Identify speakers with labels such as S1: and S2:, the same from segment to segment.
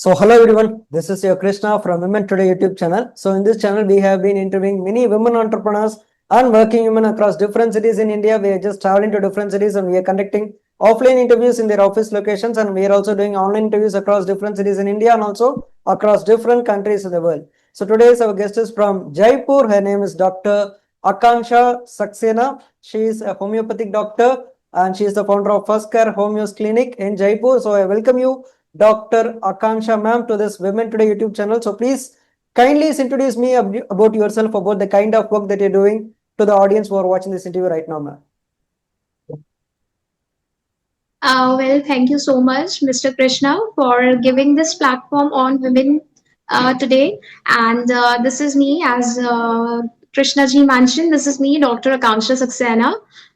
S1: So hello everyone, this is your Krishna from Women Today YouTube channel. So in this channel, we have been interviewing many women entrepreneurs and working women across different cities in India. We are just traveling to different cities and we are conducting offline interviews in their office locations, and we are also doing online interviews across different cities in India and also across different countries in the world. So today's our guest is from Jaipur. Her name is Dr. Aakansha Saxena. She is a homeopathic doctor and she is the founder of First Care Homeos Clinic in Jaipur. So I welcome you, Dr. Aakansha ma'am, to this Women Today YouTube channel. So please kindly introduce me about yourself, about the kind of work that you're doing to the audience who are watching this interview right now, ma'am.
S2: Thank you so much, Mr. Krishna, for giving this platform on women today. And this is me, as Krishna ji mentioned, this is me, Dr. Aakansha Saxena.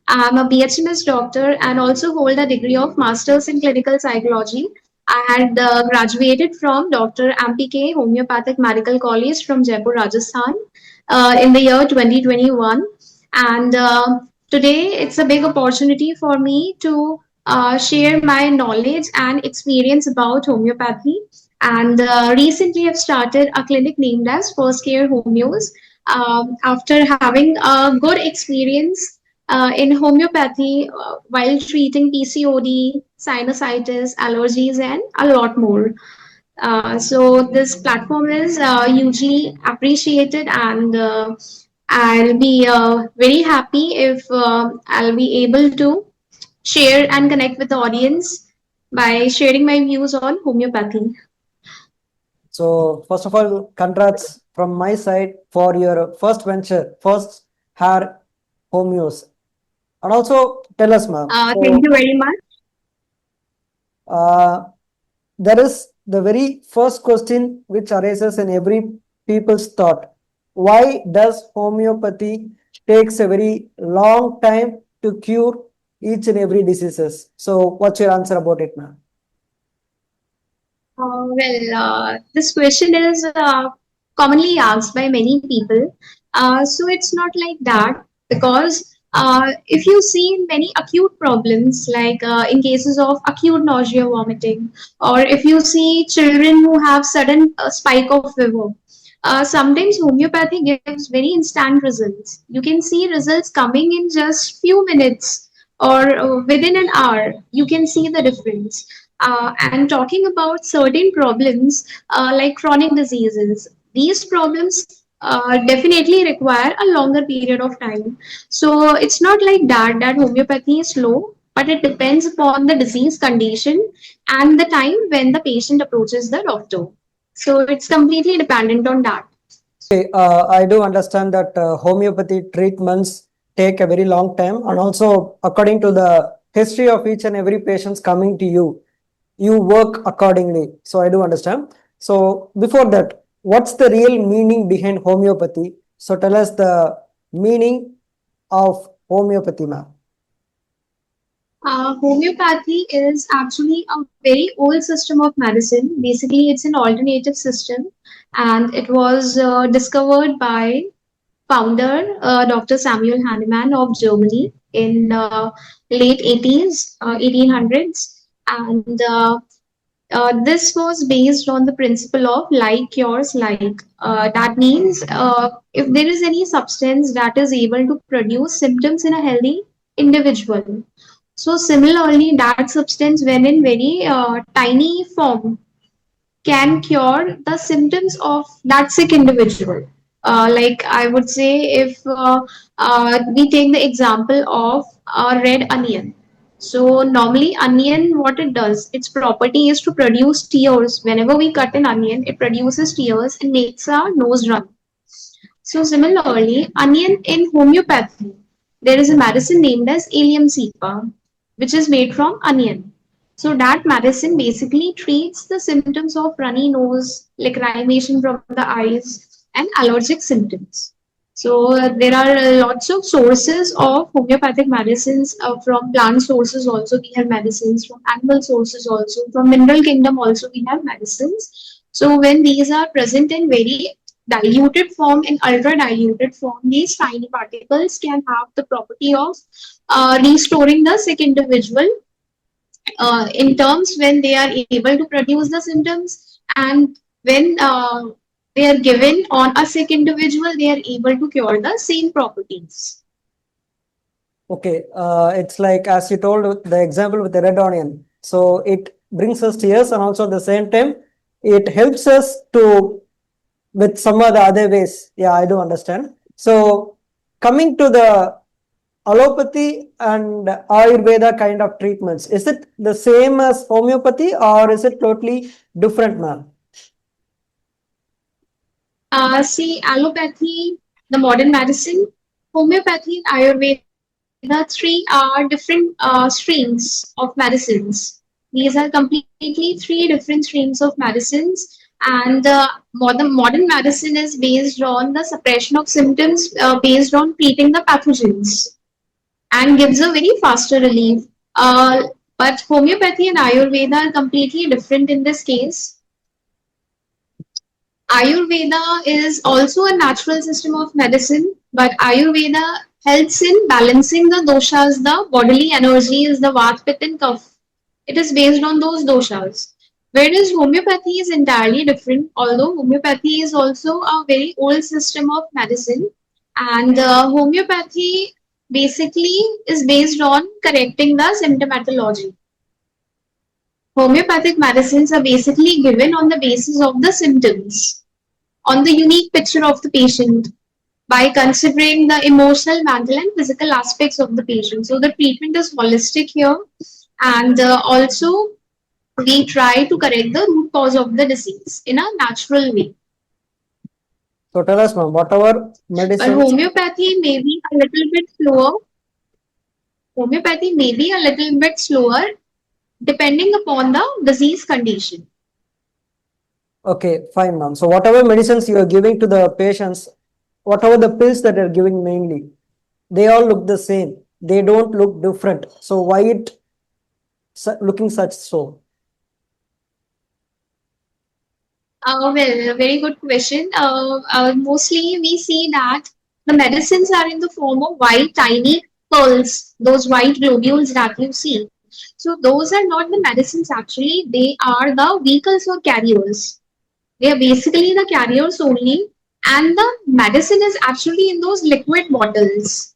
S2: I'm a BHMS doctor and also hold a degree of Masters in Clinical Psychology. I had graduated from Dr. MPK Homeopathic Medical College from Jaipur, Rajasthan in the year 2021. And today it's a big opportunity for me to share my knowledge and experience about homeopathy. And recently, I've started a clinic named as First Care Homeos. After having a good experience in homeopathy while treating PCOD, sinusitis, allergies, and a lot more. So this platform is hugely appreciated, and I'll be very happy if I'll be able to share and connect with the audience by sharing my views on homeopathy.
S1: So first of all, congrats from my side for your first venture, first hair homeos. And also tell us, ma'am.
S2: Thank you very much.
S1: Uh, there is the very first question which arises in every people's thought. Why does homeopathy takes a very long time to cure each and every diseases? So what's your answer about it, ma'am?
S2: This question is commonly asked by many people. So it's not like that because if you see many acute problems, like in cases of acute nausea, vomiting, or if you see children who have sudden spike of fever, sometimes homeopathy gives very instant results. You can see results coming in just few minutes or within an hour. You can see the difference. And talking about certain problems like chronic diseases, these problems definitely require a longer period of time. So it's not like that homeopathy is slow, but it depends upon the disease condition and the time when the patient approaches the doctor. So it's completely dependent on that.
S1: Okay, I do understand that homeopathy treatments take a very long time, and also according to the history of each and every patient's coming to you, you work accordingly. So I do understand. So before that, what's the real meaning behind homeopathy? So tell us the meaning of homeopathy, ma'am.
S2: Homeopathy is actually a very old system of medicine. Basically, it's an alternative system, and it was discovered by founder Dr. Samuel Hahnemann of Germany in late 80s, 1800s, and this was based on the principle of like cures like. That means if there is any substance that is able to produce symptoms in a healthy individual, so similarly, that substance, when in very tiny form, can cure the symptoms of that sick individual. Like I would say, if we take the example of a red onion. So normally onion, what it does, its property is to produce tears. Whenever we cut an onion, it produces tears and makes our nose run. So similarly, onion in homeopathy, there is a medicine named as Allium cepa, which is made from onion. So that medicine basically treats the symptoms of runny nose, lacrimation from the eyes, and allergic symptoms. So there are lots of sources of homeopathic medicines from plant sources. Also, we have medicines from animal sources. Also, from mineral kingdom. Also, we have medicines. So when these are present in very diluted form, in ultra diluted form, these tiny particles can have the property of restoring the sick individual in terms when they are able to produce the symptoms, and when they are given on a sick individual, they are able to cure the same properties.
S1: Okay, it's like as you told with the example with the red onion. So it brings us tears, and also at the same time, it helps us to with some of the other ways. Yeah, I do understand. So coming to the allopathy and Ayurveda kind of treatments, is it the same as homeopathy or is it totally different, ma'am?
S2: See, allopathy, the modern medicine, homeopathy, and Ayurveda, three are different streams of medicines. These are completely three different streams of medicines, and modern medicine is based on the suppression of symptoms based on treating the pathogens and gives a very faster relief. But homeopathy and Ayurveda are completely different in this case. Ayurveda is also a natural system of medicine, but Ayurveda helps in balancing the doshas, the bodily energies, the Vata, Pitta, and Kapha. It is based on those doshas. Whereas homeopathy is entirely different, although homeopathy is also a very old system of medicine, and homeopathy basically is based on correcting the symptomatology. Homeopathic medicines are basically given on the basis of the symptoms, on the unique picture of the patient, by considering the emotional, mental, and physical aspects of the patient. So the treatment is holistic here, and also we try to correct the root cause of the disease in a natural way.
S1: So tell us, ma'am, whatever
S2: But
S1: medicines.
S2: homeopathy may be a little bit slower. Homeopathy may be a little bit slower depending upon the disease condition.
S1: Okay, fine, ma'am. So whatever medicines you are giving to the patients, whatever the pills that you're giving mainly, they all look the same. They don't look different. So why it looking such so?
S2: Well, a very good question. Mostly we see that the medicines are in the form of white, tiny pearls, those white globules that you see. So those are not the medicines actually, they are the vehicles or carriers. They are basically the carriers only, and the medicine is actually in those liquid bottles.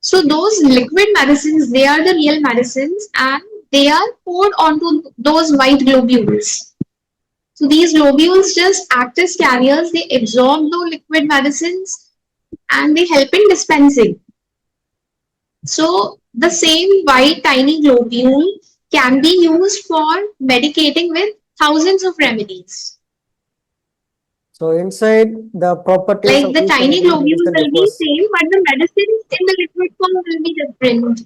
S2: So those liquid medicines, they are the real medicines, and they are poured onto those white globules. So these globules just act as carriers, they absorb the liquid medicines and they help in dispensing. So the same white tiny globule can be used for medicating with thousands of remedies.
S1: So inside the properties
S2: Like
S1: of
S2: the
S1: each and
S2: tiny
S1: every
S2: globules
S1: medicine
S2: will be
S1: differs.
S2: same, but the medicines in the liquid form will be different.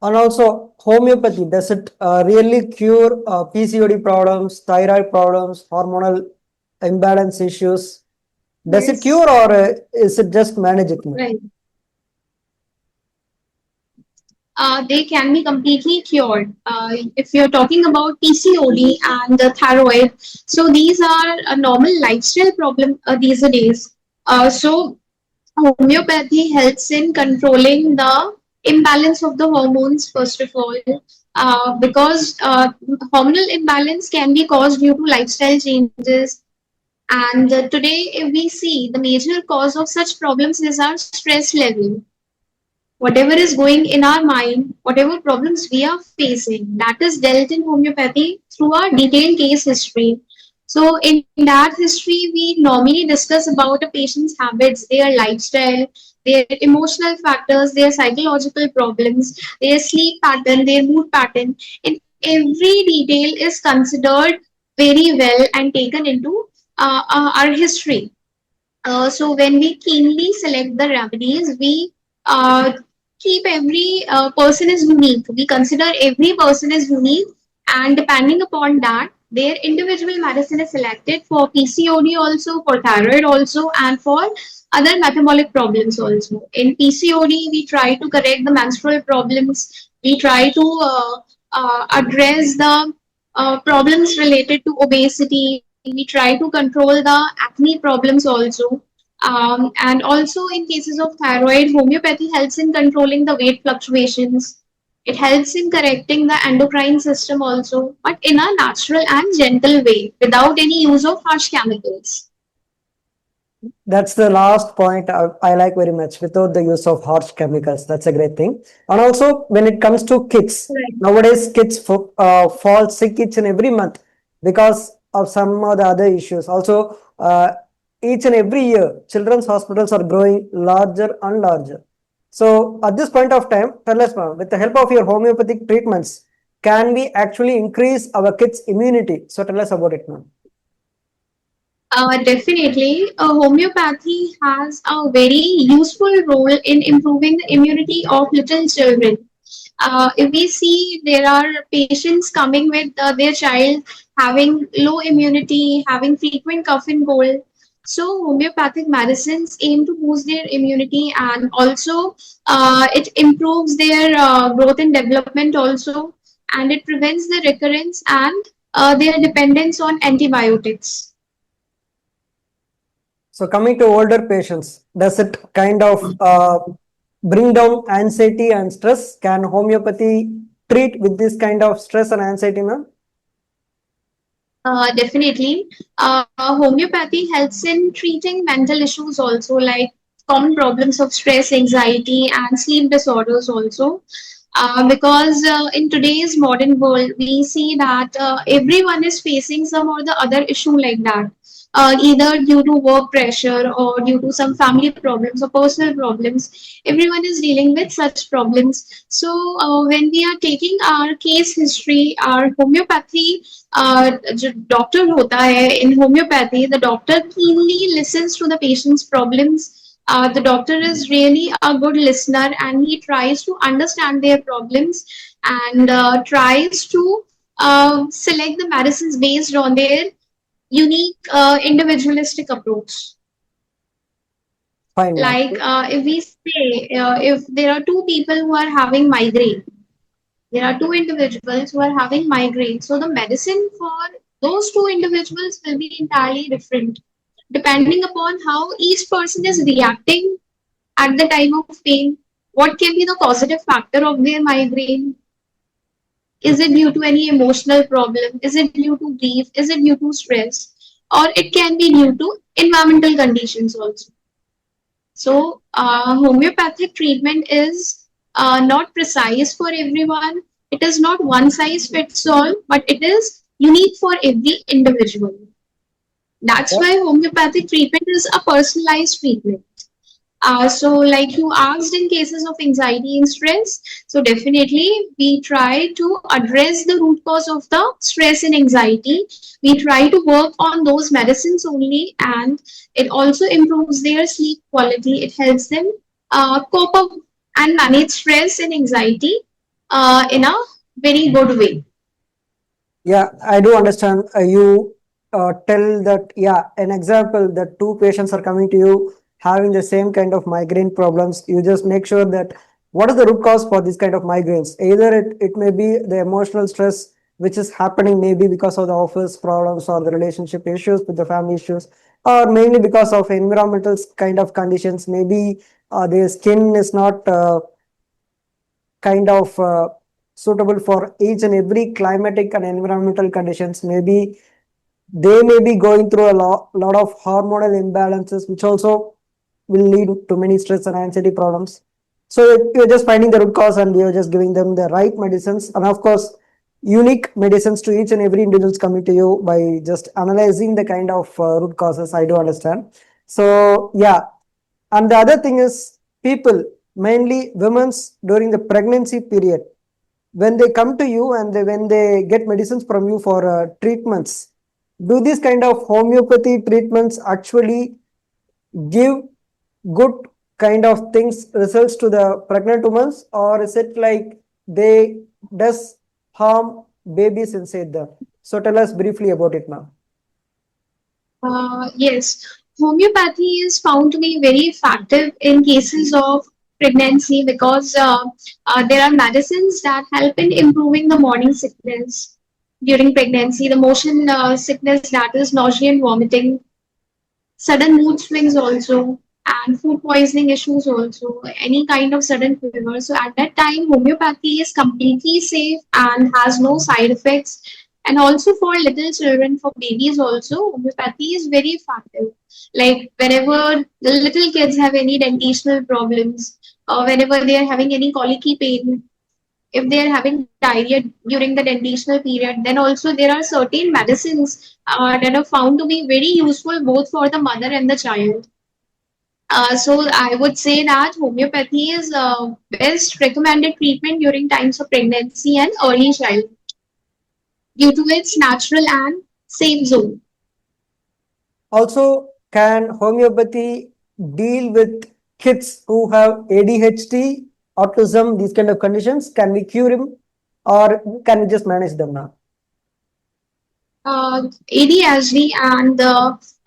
S1: And also homeopathy, does it really cure PCOD problems, thyroid problems, hormonal imbalance issues? Does it
S2: Yes,
S1: cure or is it just manage it, ma'am?
S2: right. They can be completely cured. If you're talking about PCOD and the thyroid, so these are a normal lifestyle problem these days. So homeopathy helps in controlling the imbalance of the hormones, first of all, because hormonal imbalance can be caused due to lifestyle changes. And today, if we see the major cause of such problems is our stress level. Whatever is going in our mind, whatever problems we are facing, that is dealt in homeopathy through our detailed case history. So, in that history, we normally discuss about a patient's habits, their lifestyle, their emotional factors, their psychological problems, their sleep pattern, their mood pattern. And every detail is considered very well and taken into our history. So when we keenly select the remedies, we uh, keep every person is unique. We consider every person is unique, and depending upon that, their individual medicine is selected for PCOD also, for thyroid also, and for other metabolic problems also. In PCOD, we try to correct the menstrual problems. We try to address the problems related to obesity. We try to control the acne problems also. And also in cases of thyroid, homeopathy helps in controlling the weight fluctuations. It helps in correcting the endocrine system also, but in a natural and gentle way without any use of harsh chemicals.
S1: That's the last point I like very much, without the use of harsh chemicals. That's a great thing. And also, when it comes to kids,
S2: Right.
S1: nowadays kids fall sick each and every month because of some of the other issues. Also, each and every year, children's hospitals are growing larger and larger. So, at this point of time, tell us, ma'am, with the help of your homeopathic treatments, can we actually increase our kids' immunity? So, tell us about it, ma'am.
S2: Definitely, homeopathy has a very useful role in improving the immunity of little children. If we see there are patients coming with their child having low immunity, having frequent cough and cold. So, homeopathic medicines aim to boost their immunity, and also it improves their growth and development also, and it prevents the recurrence and their dependence on antibiotics.
S1: So coming to older patients, does it kind of bring down anxiety and stress? Can homeopathy treat with this kind of stress and anxiety, ma'am?
S2: Definitely. Homeopathy helps in treating mental issues also, like common problems of stress, anxiety, and sleep disorders also. Because in today's modern world, we see that everyone is facing some or the other issue like that. Either due to work pressure or due to some family problems or personal problems, everyone is dealing with such problems. So, when we are taking our case history, our homeopathy जो doctor होता है in homeopathy, the doctor keenly listens to the patient's problems. The doctor is really a good listener and he tries to understand their problems and tries to select the medicines based on their unique individualistic approach.
S1: Fine, ma'am.
S2: Like if we say if there are two people who are having migraine, there are two individuals who are having migraine. So the medicine for those two individuals will be entirely different depending upon how each person is reacting at the time of pain. What can be the causative factor of their migraine? Is it due to any emotional problem? Is it due to grief? Is it due to stress? Or it can be due to environmental conditions also. So, homeopathic treatment is not precise for everyone. It is not one size fits all, but it is unique for every individual. That's
S1: Yeah.
S2: why homeopathic treatment is a personalized treatment. So, like you asked, in cases of anxiety and stress, so definitely we try to address the root cause of the stress and anxiety. We try to work on those medicines only, and it also improves their sleep quality. It helps them cope up and manage stress and anxiety in a very good way.
S1: Yeah, I do understand. You tell that, yeah, an example that two patients are coming to you having the same kind of migraine problems. You just make sure that what is the root cause for this kind of migraines? Either it may be the emotional stress which is happening, maybe because of the office problems or the relationship issues with the family issues, or mainly because of environmental kind of conditions. Maybe their skin is not kind of suitable for each and every climatic and environmental conditions. Maybe they may be going through a lot of hormonal imbalances, which also will lead to many stress and anxiety problems. So you're just finding the root cause and you're just giving them the right medicines, and of course, unique medicines to each and every individual's coming to you by just analyzing the kind of root causes. I do understand. So yeah, and the other thing is people, mainly women's during the pregnancy period, when they come to you and when they get medicines from you for treatments, do these kind of homeopathy treatments actually give good kind of things results to the pregnant women, or is it like they does harm babies inside them? So tell us briefly about it now.
S2: Yes, homeopathy is found to be very effective in cases of pregnancy because there are medicines that help in improving the morning sickness during pregnancy, the motion sickness, that is nausea and vomiting, sudden mood swings also. and food poisoning issues also, any kind of sudden fever. So at that time, homeopathy is completely safe and has no side effects. And also for little children, for babies also, homeopathy is very effective. Like whenever the little kids have any dentitional problems, or whenever they are having any colicky pain, if they are having diarrhea during the dentitional period, then also there are certain medicines that are found to be very useful both for the mother and the child. So I would say that homeopathy is best recommended treatment during times of pregnancy and early childhood due to its natural and safe zone.
S1: Also, can homeopathy deal with kids who have ADHD, autism, these kind of conditions? Can we cure him or can we just manage them now?
S2: ADHD and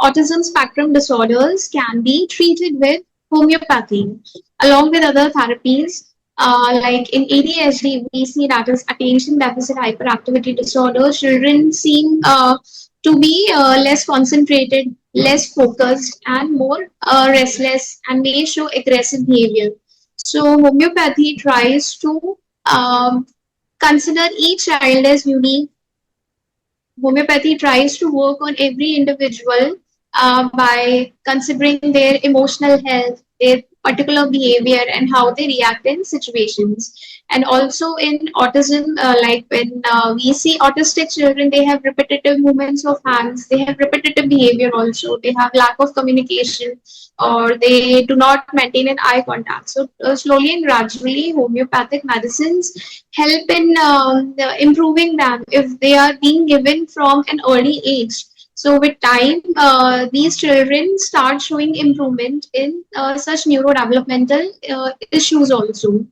S2: autism spectrum disorders can be treated with homeopathy along with other therapies. Like in ADHD, we see that is attention deficit hyperactivity disorder. Children seem to be less concentrated, less focused, and more restless and may show aggressive behavior. So, homeopathy tries to consider each child as unique. Homeopathy tries to work on every individual by considering their emotional health, their particular behavior, and how they react in situations. And also in autism, like when we see autistic children, they have repetitive movements of hands, they have repetitive behavior also, they have lack of communication, or they do not maintain an eye contact. So, slowly and gradually, homeopathic medicines help in improving them if they are being given from an early age. So with time, these children start showing improvement in such neurodevelopmental issues also.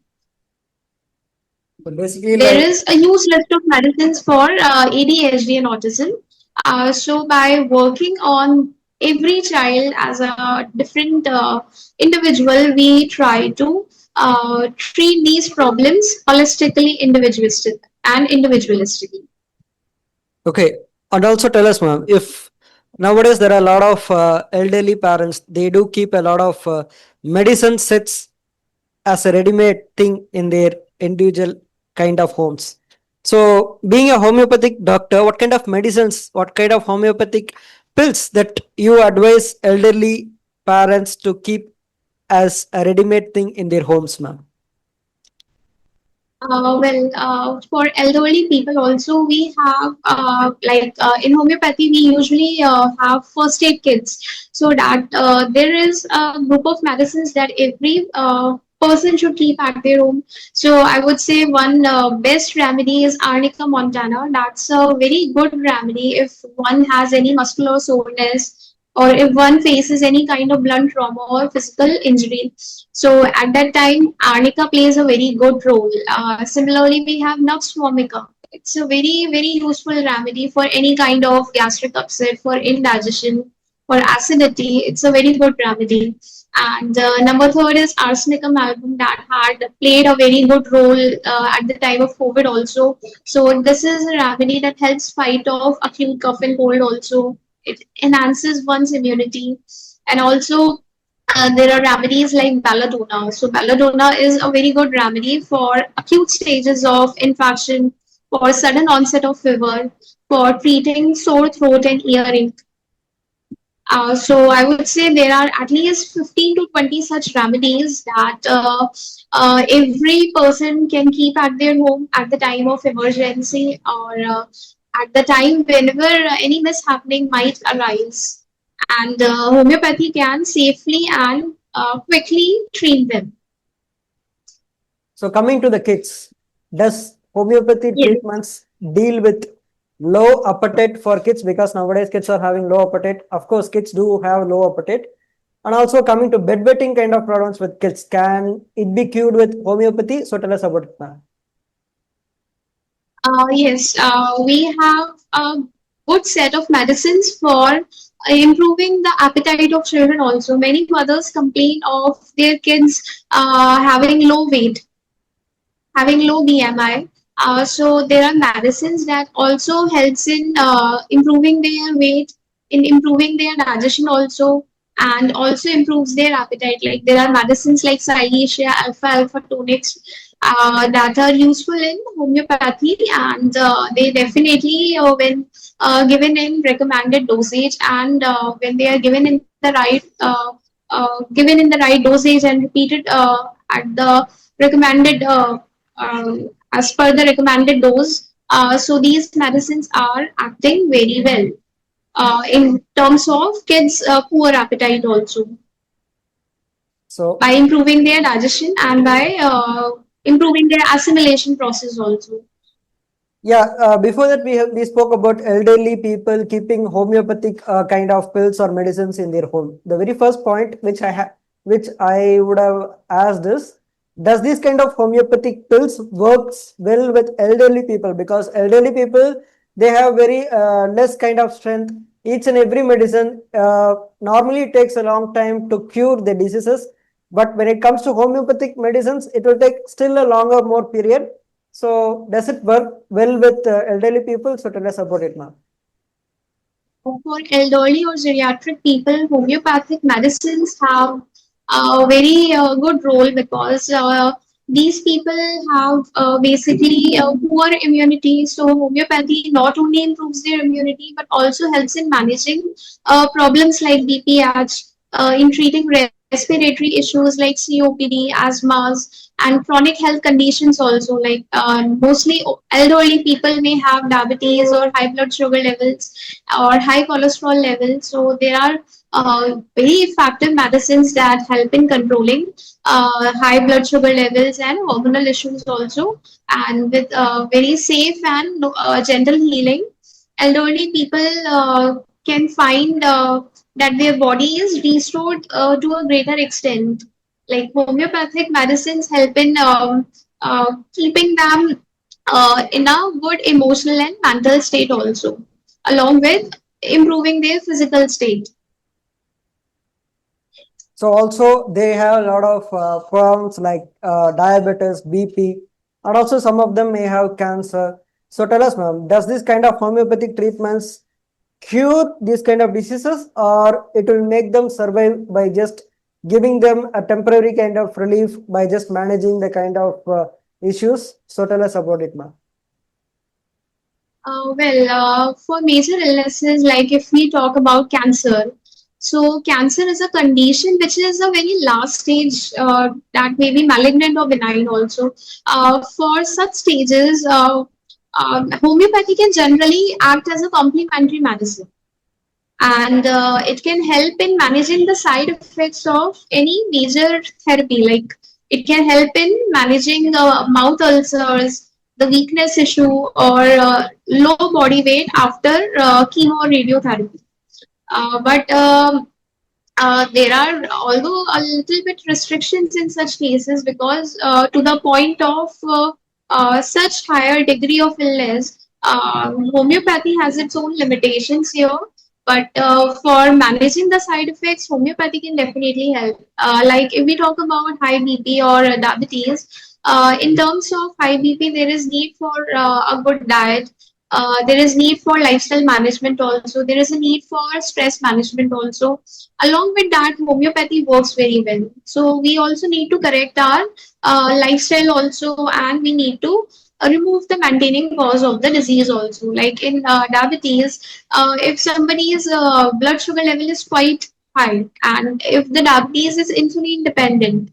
S1: So basically,
S2: There
S1: like,
S2: is a huge list of medicines for ADHD and autism. So by working on every child as a different individual, we try to treat these problems holistically, individualistically.
S1: okay. And also tell us, ma'am, if nowadays there are a lot of elderly parents, they do keep a lot of medicine sets as a ready-made thing in their individual kind of homes. So, being a homeopathic doctor, what kind of medicines, what kind of homeopathic pills that you advise elderly parents to keep as a ready-made thing in their homes, ma'am?
S2: For elderly people also, we have in homeopathy, we usually have first aid kits, so that there is a group of medicines that every person should keep at their home. So I would say one best remedy is Arnica montana. That's a very good remedy if one has any muscular soreness, or if one faces any kind of blunt trauma or physical injury. So at that time, arnica plays a very good role. Similarly, we have nux vomica. It's a very, very useful remedy for any kind of gastric upset, for indigestion, for acidity. It's a very good remedy. And number third is arsenicum album that had played a very good role at the time of COVID also. So this is a remedy that helps fight off acute cough and cold also. It enhances one's immunity. And also there are remedies like belladonna. So belladonna is a very good remedy for acute stages of infection, for sudden onset of fever, for treating sore throat and earache. So I would say there are at least 15 to 20 such remedies that every person can keep at their home at the time of emergency, or at the time whenever any mishappening might arise. And homeopathy can safely and quickly treat them.
S1: So, coming to the kids, does homeopathy
S2: Yes.
S1: treatments deal with low appetite for kids? Because nowadays kids are having low appetite. Of course, kids do have low appetite. And also coming to bedwetting kind of problems with kids, can it be cured with homeopathy? So, tell us about it, ma'am.
S2: Yes, we have a good set of medicines for improving the appetite of children also. Many mothers complain of their kids having low weight, having low BMI. So there are medicines that also helps in improving their weight, in improving their digestion also. and also improves their appetite. Like there are medicines like Silesia, alpha tonics that are useful in homeopathy, and they definitely, when given in recommended dosage, and when they are given in the right dosage and repeated at the recommended as per the recommended dose. So these medicines are acting very well in terms of kids' poor appetite also,
S1: So
S2: by improving their digestion and by improving their assimilation process also.
S1: yeah, before that we spoke about elderly people keeping homeopathic kind of pills or medicines in their home. The very first point which I would have asked is, does this kind of homeopathic pills works well with elderly people? Because elderly people, they have very less kind of strength. Each and every medicine normally takes a long time to cure the diseases, but when it comes to homeopathic medicines, it will take still a longer more period. So does it work well with elderly people? So tell us about it now.
S2: For elderly or geriatric people, homeopathic medicines have a very good role because these people have basically poor immunity. So homeopathy not only improves their immunity but also helps in managing problems like BPH, in treating respiratory issues like COPD, asthmas, and chronic health conditions also. Like mostly elderly people may have diabetes or high blood sugar levels or high cholesterol levels. So there are very effective medicines that help in controlling high blood sugar levels and hormonal issues also, and with very safe and gentle healing. Elderly people can find that their body is restored to a greater extent. Like homeopathic medicines help in keeping them in a good emotional and mental state also, along with improving their physical state.
S1: So also they have a lot of problems like diabetes, BP, and also some of them may have cancer. So tell us, ma'am, does this kind of homeopathic treatments cure these kind of diseases, or it will make them survive by just giving them a temporary kind of relief by just managing the kind of issues? So tell us about it, ma'am.
S2: For major illnesses, like if we talk about cancer, so cancer is a condition which is a very last stage that may be malignant or benign also. For such stages, homeopathy can generally act as a complementary medicine, and it can help in managing the side effects of any major therapy. Like it can help in managing mouth ulcers, the weakness issue, or low body weight after chemo or radiotherapy. But there are although a little bit restrictions in such cases, because to the point of such higher degree of illness, homeopathy has its own limitations here. But for managing the side effects, homeopathy can definitely help. Like if we talk about high BP or diabetes, in terms of high BP, there is need for a good diet. There is need for lifestyle management also. There is a need for stress management also. Along with that, homeopathy works very well. So we also need to correct our lifestyle also, and we need to remove the maintaining cause of the disease also. Like in diabetes, if somebody's blood sugar level is quite high, and if the diabetes is insulin dependent,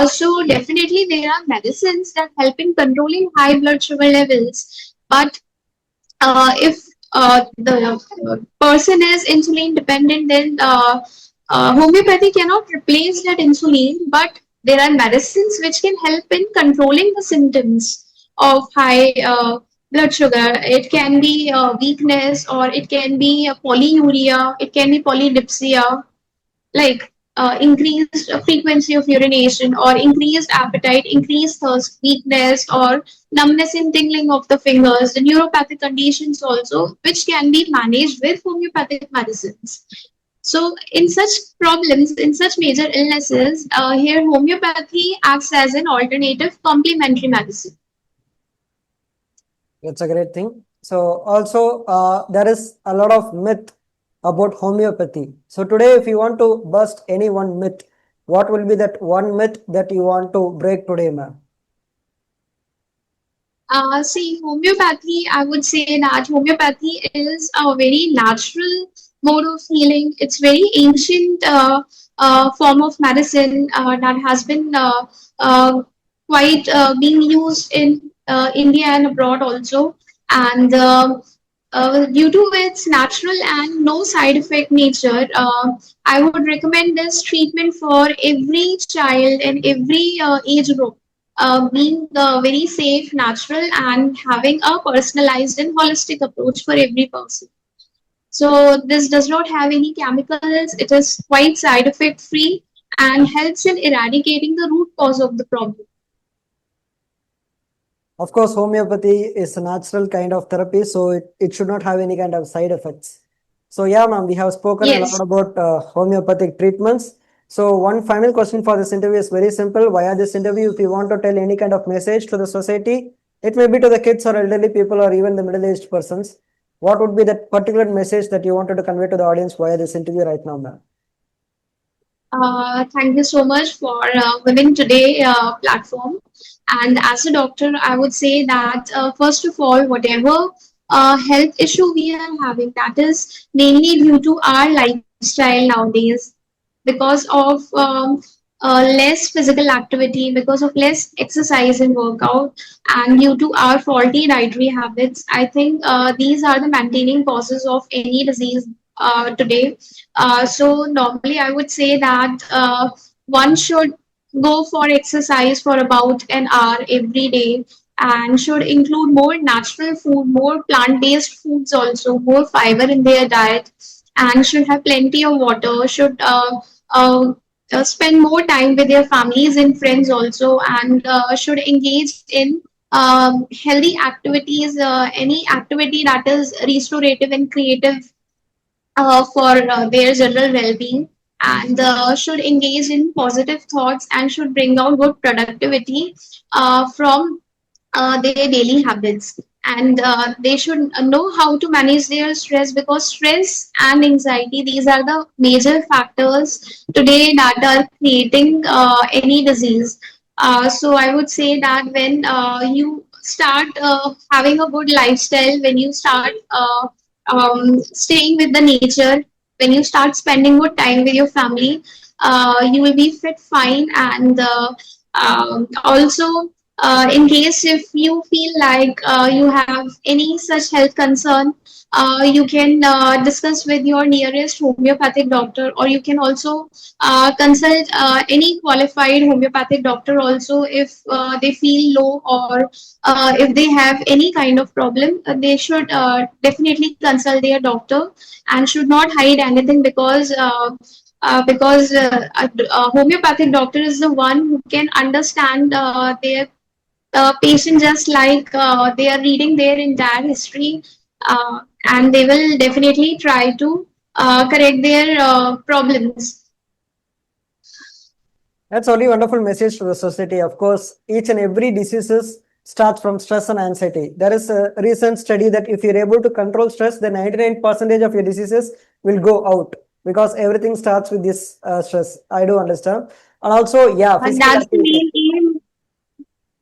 S2: so definitely there are medicines that help in controlling high blood sugar levels. But if the person is insulin dependent, then homeopathy cannot replace that insulin, but there are medicines which can help in controlling the symptoms of high blood sugar. It can be weakness, or it can be polyuria, it can be polydipsia, like increased frequency of urination, or increased appetite, increased thirst, weakness, or numbness and tingling of the fingers, the neuropathic conditions also, which can be managed with homeopathic medicines. So, in such problems, in such major illnesses, here homeopathy acts as an alternative complementary medicine.
S1: It's a great thing. So also there is a lot of myth about homeopathy. So today, if you want to bust any one myth, what will be that one myth that you want to break today, ma'am?
S2: See, homeopathy, I would say that homeopathy is a very natural mode of healing. It's very ancient form of medicine that has been quite being used in India and abroad also. And due to its natural and no side effect nature, I would recommend this treatment for every child and every age group, being very safe, natural, and having a personalized and holistic approach for every person. So this does not have any chemicals. It is quite side effect free and helps in eradicating the root cause of the problem.
S1: Of course, homeopathy is a natural kind of therapy, so it should not have any kind of side effects. So, yeah, ma'am, we have spoken a lot
S2: Yes.
S1: about homeopathic treatments. So, one final question for this interview is very simple. Via this interview, if you want to tell any kind of message to the society, it may be to the kids or elderly people or even the middle aged persons. What would be that particular message that you wanted to convey to the audience via this interview right now, ma'am?
S2: Thank you so much for Women Today platform. And as a doctor, I would say that first of all, whatever health issue we are having, that is mainly due to our lifestyle nowadays, because of less physical activity, because of less exercise and workout, and due to our faulty dietary habits. I think these are the maintaining causes of any disease today. So normally, I would say that one should go for exercise for about an hour every day and should include more natural food, more plant-based foods also, more fiber in their diet, and should have plenty of water, should uh, spend more time with their families and friends also, and should engage in healthy activities, any activity that is restorative and creative for their general well-being, and should engage in positive thoughts and should bring out good productivity from their daily habits, and they should know how to manage their stress, because stress and anxiety, these are the major factors today that are creating any disease. So I would say that when you start having a good lifestyle, when you start staying with the nature, when you start spending more time with your family, you will be fit, fine, and also in case if you feel like you have any such health concern, you can discuss with your nearest homeopathic doctor, or you can also consult any qualified homeopathic doctor also if they feel low, or if they have any kind of problem. They should definitely consult their doctor and should not hide anything, because a homeopathic doctor is the one who can understand their patient just like they are reading their entire history, and they will definitely try to correct their problems.
S1: That's only wonderful message to the society. Of course, each and every diseases starts from stress and anxiety. There is a recent study that if you're able to control stress, then 99% of your diseases will go out because everything starts with this stress. I do understand. And also, yeah, physical
S2: That's the
S1: activity.
S2: main aim.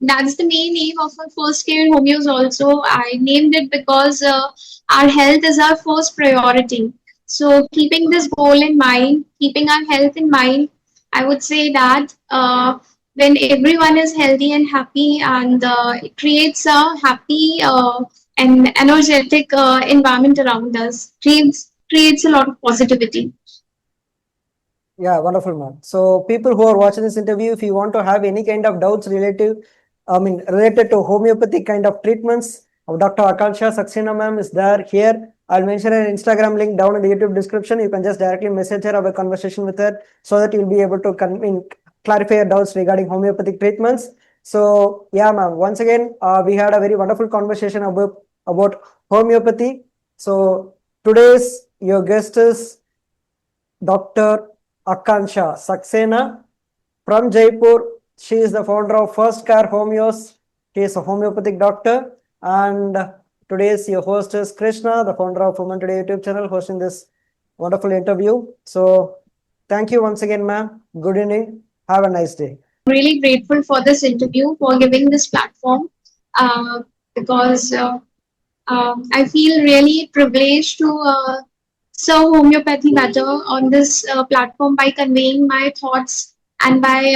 S2: That's the main aim of our first care Homeos also. I named it because our health is our first priority. So keeping this goal in mind, keeping our health in mind, I would say that when everyone is healthy and happy, and it creates a happy and energetic environment around us, creates a lot of positivity.
S1: Yeah, wonderful, man. So, people who are watching this interview, if you want to have any kind of doubts related to homeopathic kind of treatments, Dr. Aakansha Saxena ma'am is there here. I'll mention an Instagram link down in the YouTube description. You can just directly message her, have a conversation with her, so that you'll be able to clarify your doubts regarding homeopathic treatments. So, yeah, ma'am. Once again, we had a very wonderful conversation about homeopathy. So, today's your guest is Dr. Aakansha Saxena from Jaipur. She is the founder of First Care Homeos. She is a homeopathic doctor. And today's your host is Krishna, the founder of Women Today YouTube channel, hosting this wonderful interview. So thank you once again, ma'am. Good evening. Have a nice day.
S2: Really grateful for this interview, for giving this platform, because I feel really privileged to serve homeopathy better on this platform by conveying my thoughts and by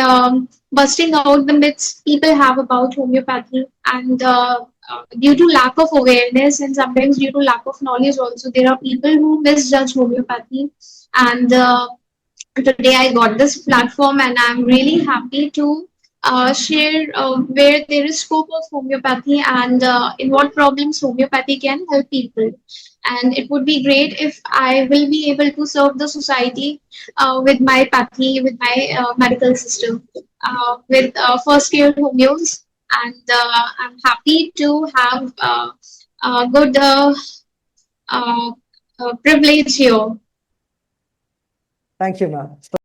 S2: busting out the myths people have about homeopathy. And due to lack of awareness and sometimes due to lack of knowledge, also, there are people who misjudge homeopathy. And today I got this platform, and I'm really happy to share where there is scope of homeopathy and in what problems homeopathy can help people. And it would be great if I will be able to serve the society with my pathy, with my medical system, with first year homeos. And I'm happy to have good uh, privilege here.
S1: Thank you, ma'am.